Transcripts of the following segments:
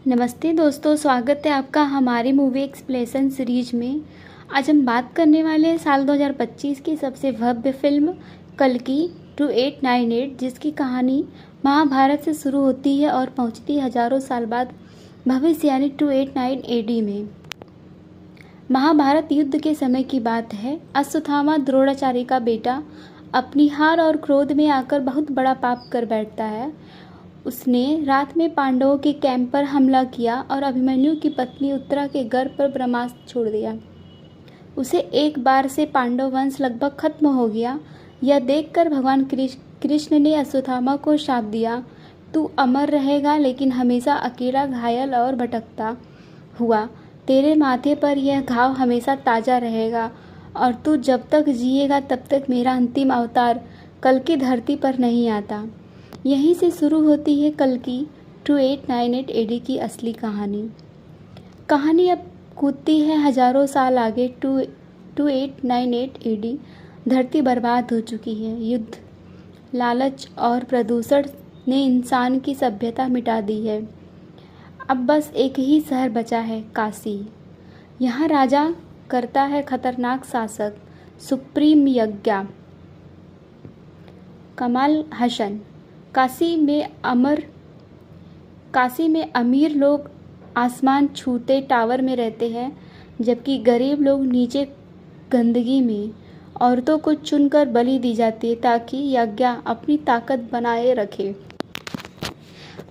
नमस्ते दोस्तों, स्वागत है आपका हमारी मूवी एक्सप्लेनेशन सीरीज में। आज हम बात करने वाले हैं साल 2025 की सबसे भव्य फिल्म कल्कि 2898, जिसकी कहानी महाभारत से शुरू होती है और पहुंचती हजारों साल बाद भविष्य यानी 289 AD में। महाभारत युद्ध के समय की बात है। अश्वत्थामा द्रोणाचार्य का बेटा अपनी हार और क्रोध में आकर बहुत बड़ा पाप कर बैठता है। उसने रात में पांडवों के कैंप पर हमला किया और अभिमन्यु की पत्नी उत्तरा के गर्भ पर ब्रह्मास्त्र छोड़ दिया। उसे एक बार से पांडव वंश लगभग खत्म हो गया। यह देखकर भगवान कृष्ण ने अश्वत्थामा को शाप दिया, तू अमर रहेगा लेकिन हमेशा अकेला, घायल और भटकता हुआ। तेरे माथे पर यह घाव हमेशा ताज़ा रहेगा और तू जब तक जिएगा तब तक मेरा अंतिम अवतार कल्कि धरती पर नहीं आता। यहीं से शुरू होती है कल्कि 2898 AD की असली कहानी अब कूदती है हजारों साल आगे। 2898 AD। धरती बर्बाद हो चुकी है। युद्ध, लालच और प्रदूषण ने इंसान की सभ्यता मिटा दी है। अब बस एक ही शहर बचा है, काशी। यहाँ राजा करता है खतरनाक शासक, सुप्रीम यज्ञ कमाल हसन। काशी में अमीर लोग आसमान छूते टावर में रहते हैं, जबकि गरीब लोग नीचे गंदगी में। औरतों को चुनकर बलि दी जाती है ताकि यज्ञ अपनी ताकत बनाए रखे।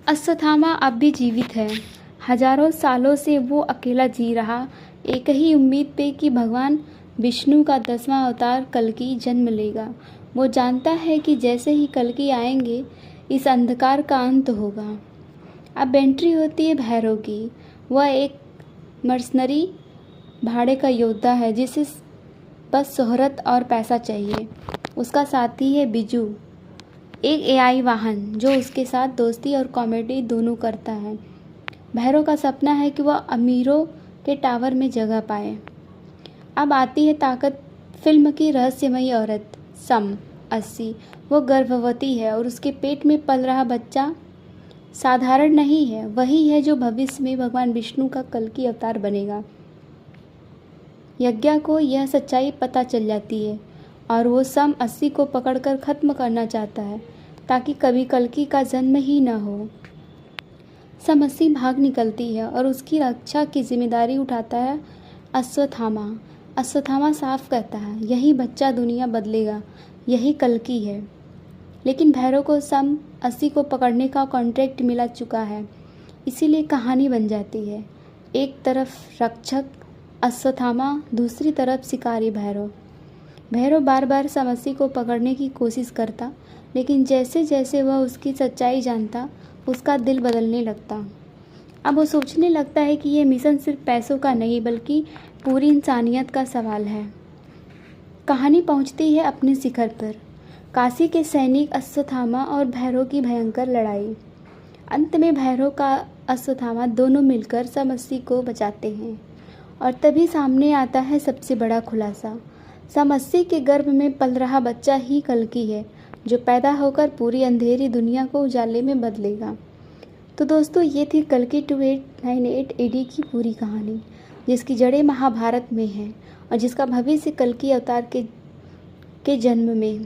अश्वत्थामा अब भी जीवित है। हजारों सालों से वो अकेला जी रहा, एक ही उम्मीद पे कि भगवान विष्णु का 10वां अवतार कल्कि जन्म लेगा। वो जानता है कि जैसे ही कल्कि आएंगे इस अंधकार का अंत होगा। अब एंट्री होती है भैरव की। वह एक मर्सनरी भाड़े का योद्धा है जिसे बस शोहरत और पैसा चाहिए। उसका साथी है बिजू, एक AI वाहन जो उसके साथ दोस्ती और कॉमेडी दोनों करता है। भैरव का सपना है कि वह अमीरों के टावर में जगह पाए। अब आती है ताकत फिल्म की रहस्यमयी औरत सम 80। वो गर्भवती है और उसके पेट में पल रहा बच्चा साधारण नहीं है, वही है जो भविष्य में भगवान विष्णु का कल्कि अवतार बनेगा। यज्ञ को यह सच्चाई पता चल जाती है और वो सम 80 को पकड़कर ख़त्म करना चाहता है ताकि कभी कल्कि का जन्म ही न हो। सम 80 भाग निकलती है और उसकी रक्षा की जिम्मेदारी उठाता है अश्वत्थामा। अश्वत्थामा साफ कहता है, यही बच्चा दुनिया बदलेगा, यही कल्कि है। लेकिन भैरव को सम 80 को पकड़ने का कॉन्ट्रैक्ट मिला चुका है, इसीलिए कहानी बन जाती है। एक तरफ रक्षक अश्वत्थामा, दूसरी तरफ शिकारी भैरव बार बार सम 80 को पकड़ने की कोशिश करता, लेकिन जैसे जैसे वह उसकी सच्चाई जानता उसका दिल बदलने लगता। अब वो सोचने लगता है कि यह मिशन सिर्फ पैसों का नहीं बल्कि पूरी इंसानियत का सवाल है। कहानी पहुंचती है अपने शिखर पर। काशी के सैनिक, अश्वत्थामा और भैरव की भयंकर लड़ाई। अंत में भैरव का अश्वत्थामा दोनों मिलकर सम 80 को बचाते हैं और तभी सामने आता है सबसे बड़ा खुलासा। सम 80 के गर्भ में पल रहा बच्चा ही कल्कि है, जो पैदा होकर पूरी अंधेरी दुनिया को उजाले में बदलेगा। तो दोस्तों, ये थी कल्कि 2898 AD की पूरी कहानी, जिसकी जड़ें महाभारत में हैं और जिसका भविष्य कल्कि अवतार के जन्म में।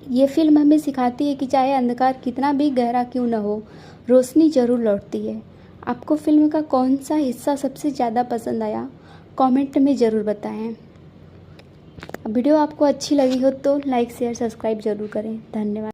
ये फिल्म हमें सिखाती है कि चाहे अंधकार कितना भी गहरा क्यों न हो, रोशनी जरूर लौटती है। आपको फिल्म का कौन सा हिस्सा सबसे ज़्यादा पसंद आया, कमेंट में ज़रूर बताएं। वीडियो आपको अच्छी लगी हो तो लाइक, शेयर, सब्सक्राइब जरूर करें। धन्यवाद।